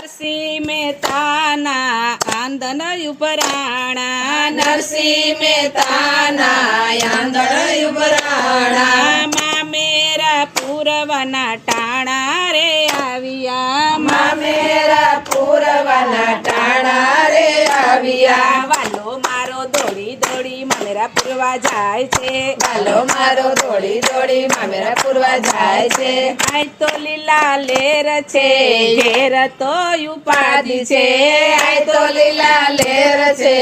નરસિંહ મહેતાના આંદણ ઉપરાણા, નરસિંહ મહેતાના આંધણ ઉભરાણા, મામેરા પૂરવના ટાણા રે આવ્યા, મામેરા પૂરવાના ટાણા રે આવ્યા. વાલો મારો દોડી દોડી મામેરા પૂરવા જાય છે, વાલો મારો દોડી દોડી મામેરા પૂરવા જાય છે. આય તો લીલા લેર છે, ઘેર તો ઉપાધિ છે, આય તો લીલા લેર છે,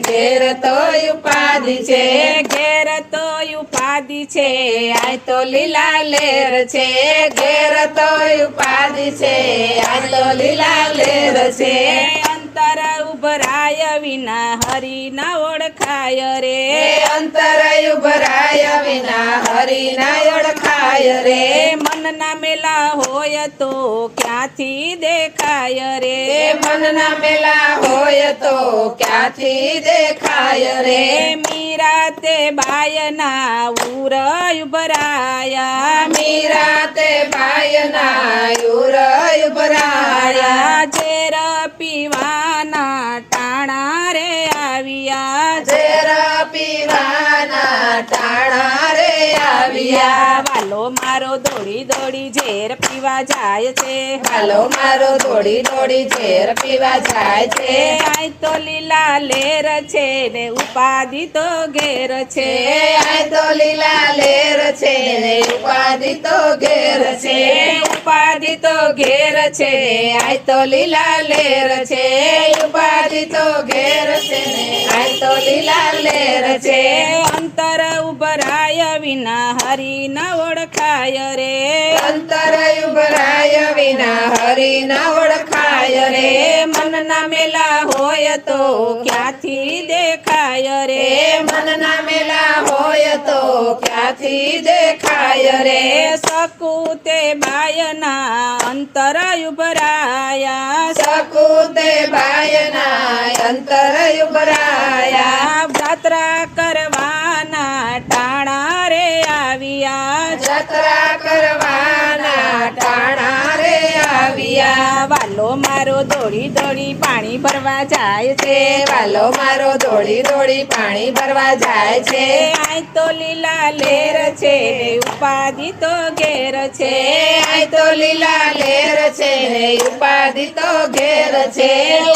ઘેર તો ઉપાધિ છે, ઘેર તો ઉપાધિ છે, આય તો લીલા લેર છે, ઘેર તો ઉપાધિ છે, આય તો લીલા લેર છે. અંતર ઉભરાય વિના હરી ના ઓળખાય રે, અંતર ઉભરાય વિના હરી ના ઓળખાય રે. મનના મેલા હોય તો ક્યાંથી દેખાય રે, મનના મેલા હોય તો ક્યાંથી દેખાય રે. મીરા તે બાયના ઉર ઉભરાયા, મીરા તે બાયના ઉર ઉભરાયા, ઝેર પીવાના ટાણા રે આવ્યા, ઝેર પીવાના ટાણા રે આવ્યા. વાલો મારો દોડી દોડી ઝેર પીવા જાય છે, વાલો મારો દોડી દોડી ઝેર પીવા જાય છે. આય તો લીલા લેર છે ને ઉપાધિ તો ઘેર છે, આય તો લીલા લેર છે ને ઉપાધિ તો ઘેર છે, ઉપાધિ તો ઘેર છે, આય તો લીલા લેર છે, ઉપાધિ તો ઘેર છે ને આય તો લીલા લેર છે. અંતર ઉભરાય વિના હરી ન ઓળખાય રે, અંતર ઉભરાય વિના હરી ના ઓળખાય રે. મનના મેલા હોય તો ક્યાંથી દેખાય રે, મનના મેલા હોય તો ક્યાંથી દેખાય રે. સકુતે બાયના અંતર ઉભરાયા, સકુતે બાયના અંતર ઉભરાયા, જાત્રા કરવાના ટાણા રે આવ્યા, જતરા કરવાના ટાણા રે આવ્યા. વાલો મારો દોડી દોડી પાણી ભરવા જાય છે, વાલો મારો દોડી દોડી પાણી ભરવા જાય છે. આય તો લીલા લેર છે ને ઉપાધિ તો ઘેર છે, આય તો લીલા લેર છે ને ઉપાધિ તો ઘેર છે,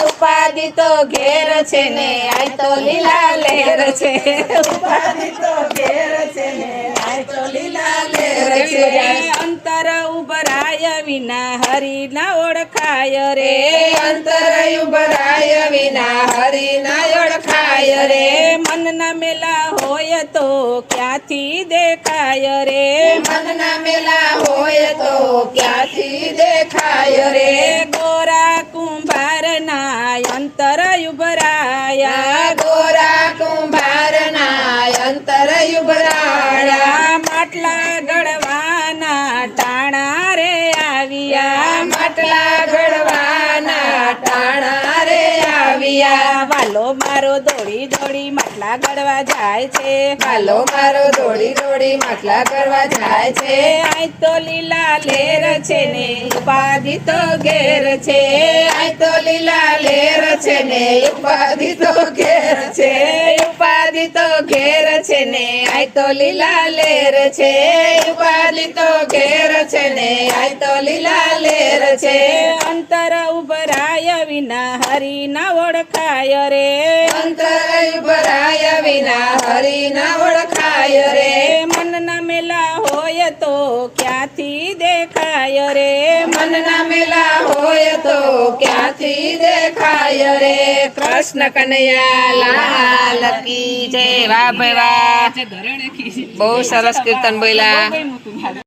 ઉપાધિ તો ઘેર છે ને આય તો લીલા લેર છે, ઉપાધિ તો ઘેર છે ને આય તો લીલા લેર છે. અંતર ઉભરાય વિના હરી ના ઓળખાય રે, અંતર ઉભરાય વિના હરી ના ઓળખાય રે. મનના મેલા હોય તો ક્યાંથી દેખાય રે, મનના મેલા હોય તો ક્યાંથી દેખાય રે. ગોરા કુંભારના અંતર ઉભરાયા, ગોરા કુંભારના અંતર ઉભરાયા, માટલા ગળવાના ટાણા રે આવ્યા, માટલા ઘડવાના ટાણા રે આવ્યા. વાલો મારો દોડી દોડી માટલા ગળવા જાય છે, વાલો મારો દોડી દોડી માટલા કરવા જાય છે. આય તો લીલા લેર છે ને ઉપાધિ તો ઘેર છે, આય તો લીલા લેર છે ને ઉપાધિ તો ઘેર છે, ઉપાધિ તો ઘેર છે ને આય તો લીલા લેર છે, ઉપાધિ તો ઘેર છે ને આય તો લીલા લેર છે. અંતર ઉભરાય વિના હરી ના ઓળખાય રે, અંતર ઉભરાય વિના હરી ના ઓળખાય રે. મનના મેલા હોય તો ક્યાંથી દેખાય રે, મનના મેલા હોય તો ક્યાંથી દેખાય રે. કૃષ્ણ કનૈયા લાલ કી જય. વાહ ભાઈ વાહ, બહુ સરસ કીર્તન બોલ્યા.